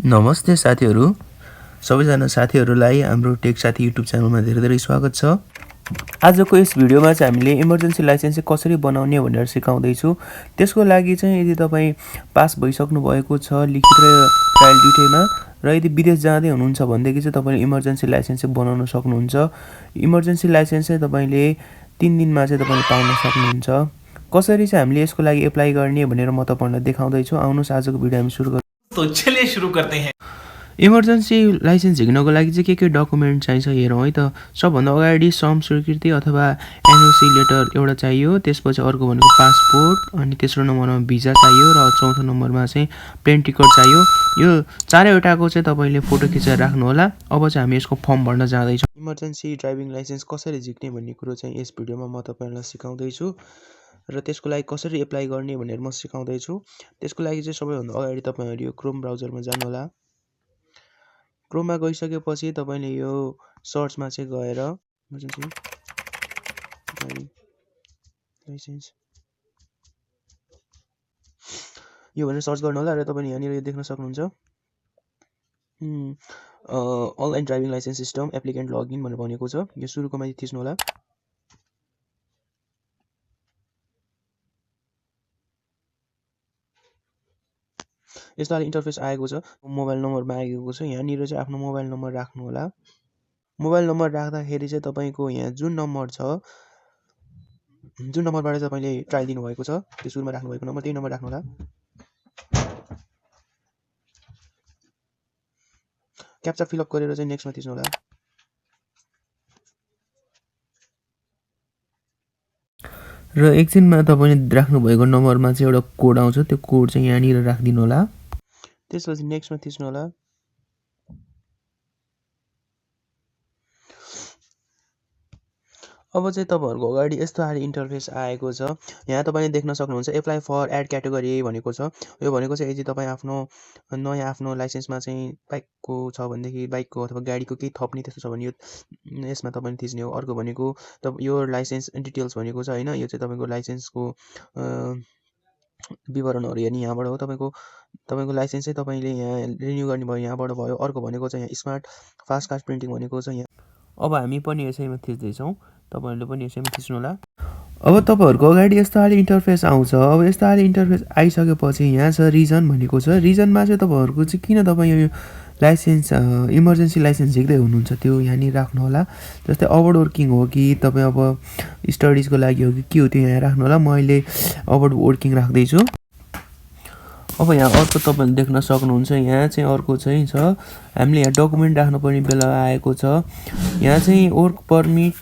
नमस्ते साथीहरू, सबैजना साथीहरूलाई हाम्रो टेक साथी युट्युब च्यानलमा धेरै स्वागत छ। आजको यस भिडियोमा चाहिँ हामीले इमर्जेन्सी लाइसेन्स चाहिँ कसरी बनाउने भनेर सिकाउँदैछु। त्यसको लागि चाहिँ यदि तपाईँ पास भइसक्नु भएको छ लिखित र ट्रायल दुईटैमा र यदि विदेश जाँदै हुनुहुन्छ भनेदेखि चाहिँ तपाईँले इमर्जेन्सी लाइसेन्स चाहिँ बनाउन सक्नुहुन्छ। इमर्जेन्सी लाइसेन्स चाहिँ तपाईँले 3 दिनमा चाहिँ तपाईँले पाउन सक्नुहुन्छ। कसरी चाहिँ हामीले यसको लागि एप्लाई गर्ने भनेर म तपाईहरुलाई देखाउँदैछु। आउनुहोस् आजको भिडियो हामी सुरु गरौँ। तो चलिए शुरू करते हैं। इमर्जेन्सी लाइसेन्स झिक्नको लागि चाहिँ के डकुमेन्ट चाहिन्छ हेरौँ है त। सबभन्दा अगाडि श्रम स्वीकृति अथवा एनओसी लेटर एउटा चाहियो। त्यसपछि अर्को भनेको पासपोर्ट, अनि तेस्रो नम्बरमा भिजा चाहियो र चौथो नम्बरमा चाहिँ प्लेन टिकट चाहियो। यो चारैवटाको चाहिँ तपाईँले फोटो खिचेर राख्नु होला। अब चाहिँ हामी यसको फर्म भर्न जाँदैछौँ। इमर्जेन्सी ड्राइभिङ लाइसेन्स कसरी झिक्ने भन्ने कुरो चाहिँ यस भिडियोमा म तपाईँहरूलाई सिकाउँदैछु र त्यसको लागि कसरी एप्लाई गर्ने भनेर म सिकाउँदैछु। त्यसको लागि चाहिँ सबैभन्दा अगाडि तपाईँहरू यो क्रोम ब्राउजरमा जानु होला। क्रोममा गइसकेपछि तपाईँले यो सर्चमा चाहिँ गएर इमर्जेन्सी ड्राइभिङ लाइसेन्स यो भनेर सर्च गर्नु होला र तपाईँले यहाँनिर यो देख्न सक्नुहुन्छ online driving licence system applicant login भनेर भनेको छ। यो सुरुकोमा थिच्नु होला। यस्तो खाले इन्टरफेस आएको छ। मोबाइल नम्बरमा आएको छ। यहाँनिर चाहिँ आफ्नो मोबाइल नम्बर राख्नु होला। मोबाइल नम्बर राख्दाखेरि चाहिँ तपाईँको यहाँ जुन नम्बर छ, जुन नम्बरबाट तपाईँले ट्रायल दिनुभएको छ त्यो सुरुमा राख्नुभएको नम्बर, त्यही नम्बर राख्नु होला। क्याप्चा फिलअप गरेर चाहिँ नेक्स्टमा थिच्नु होला। र एकछिनमा तपाईँले राख्नुभएको नम्बरमा चाहिँ एउटा कोड आउँछ। त्यो कोड चाहिँ यहाँनिर राखिदिनु होला। त्यसपछि नेक्स्टमा थिच्नु होला। अब चाहिँ तपाईँहरूको अगाडि यस्तो खाले इन्टरफेस आएको छ। यहाँ तपाईँले देख्न सक्नुहुन्छ एप्लाई फर एड क्याटेगोरी भनेको छ। यो भनेको चाहिँ यदि तपाईँ आफ्नो लाइसेन्समा चाहिँ बाइकको छ भनेदेखि बाइकको अथवा गाडीको केही थप्ने त्यस्तो छ भने यो यसमा तपाईँले थिच्ने हो। अर्को भनेको यो लाइसेन्स डिटेल्स भनेको छ होइन। यो चाहिँ तपाईँको लाइसेन्सको विवरणहरू हेर्ने यहाँबाट हो। तपाईँको लाइसेन्स चाहिँ तपाईँले यहाँ रिन्यू गर्ने भयो, यहाँबाट भयो। अर्को भनेको चाहिँ यहाँ स्मार्ट फास्ट कार्ड प्रिन्टिङ भनेको छ यहाँ। अब हामी पनि यसैमा थिच्दैछौँ। तपाईँहरूले पनि यसैमा थिच्नु होला। अब तपाईँहरूको अगाडि यस्तो खाले इन्टरफेस आउँछ। अब यस्तो खाले इन्टरफेस आइसकेपछि यहाँ छ रिजन भनेको छ। रिजनमा चाहिँ तपाईँहरूको चाहिँ किन तपाईँ यो लाइसेन्स इमर्जेन्सी लाइसेन्स झिक्दै हुनुहुन्छ त्यो यहाँनिर राख्नु होला। जस्तै अबाउट वर्किङ हो कि तपाईँ अब स्टडिजको लागि हो कि के हो त्यो यहाँ राख्नु होला। म अहिले अबाउट वर्किङ राख्दैछु। अब यहाँ अर्को तपाईँले देख्न सक्नुहुन्छ यहाँ चाहिँ अर्को चाहिँ छ हामीले यहाँ डकुमेन्ट राख्नुपर्ने बेला आएको छ। यहाँ चाहिँ वर्क पर्मिट,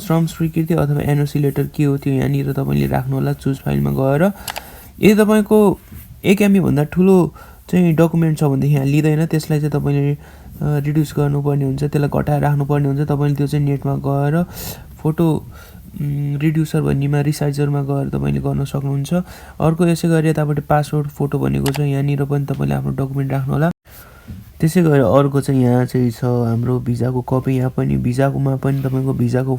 श्रम स्वीकृति अथवा एनओसी लेटर के हो त्यो यहाँनिर तपाईँले राख्नु होला। चुज फाइलमा गएर यदि तपाईँको 1 MB भन्दा ठुलो चाहिँ डकुमेन्ट छ भनेदेखि यहाँ लिँदैन। त्यसलाई चाहिँ तपाईँले रिड्युस गर्नुपर्ने हुन्छ, त्यसलाई घटाएर राख्नुपर्ने हुन्छ। तपाईँले त्यो चाहिँ नेटमा गएर फोटो रिड्युसर भन्नेमा रिसाइजरमा गएर तपाईँले गर्न सक्नुहुन्छ। अर्को यसै गरी यतापट्टि पासपोर्ट फोटो भनेको छ। यहाँनिर पनि तपाईँले आफ्नो डकुमेन्ट राख्नु होला। त्यसै गरी अर्को चाहिँ यहाँ चाहिँ छ हाम्रो भिजाको कपी। यहाँ पनि भिजाकोमा पनि तपाईँको भिजाको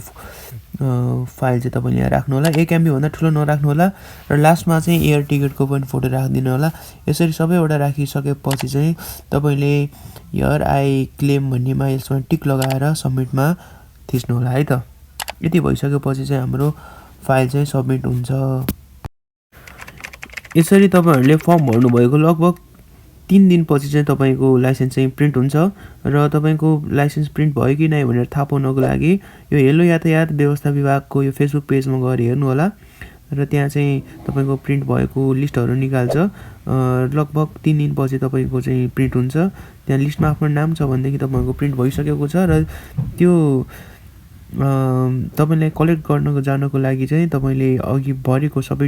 फाइल चाहिँ तपाईँले यहाँ राख्नु होला। 1 MB भन्दा ठुलो नराख्नु होला। र लास्टमा चाहिँ एयर टिकटको पनि फोटो राखिदिनु होला। यसरी सबैवटा राखिसकेपछि चाहिँ तपाईँले हियर आई क्लेम भन्नेमा यसमा टिक लगाएर सबमिटमा थिच्नु होला है त। यति भइसकेपछि चाहिँ हाम्रो फाइल चाहिँ सबमिट हुन्छ। यसरी तपाईँहरूले फर्म भर्नुभएको लगभग 3 दिनपछि चाहिँ तपाईँको लाइसेन्स चाहिँ प्रिन्ट हुन्छ। र तपाईँको लाइसेन्स प्रिन्ट भयो कि नै भनेर थाहा पाउनको लागि यो हेलो यातायात व्यवस्था विभागको यो फेसबुक पेजमा गएर हेर्नु होला। र त्यहाँ चाहिँ तपाईँको प्रिन्ट भएको लिस्टहरू निकाल्छ। लगभग 3 दिनपछि तपाईँको चाहिँ प्रिन्ट हुन्छ। त्यहाँ लिस्टमा आफ्नो नाम छ भनेदेखि तपाईँको प्रिन्ट भइसकेको छ। र त्यो तपाईँलाई कलेक्ट जानको लागि चाहिँ तपाईँले अघि भरेको सबै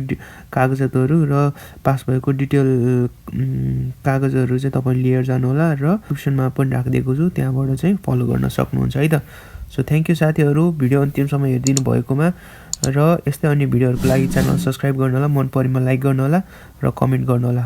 कागजातहरू र पास भएको डिटेल कागजहरू चाहिँ तपाईँले लिएर जानु होला। र डिस्क्रिप्सनमा पनि राखिदिएको छु, त्यहाँबाट चाहिँ फलो गर्न सक्नुहुन्छ है त। सो थ्याङ्क यू साथीहरू भिडियो अन्तिमसम्म हेरिदिनु भएकोमा। र यस्तै अन्य भिडियोहरूको लागि च्यानल सब्सक्राइब गर्नु होला, मन परेमा लाइक गर्नु होला र कमेन्ट गर्नु होला।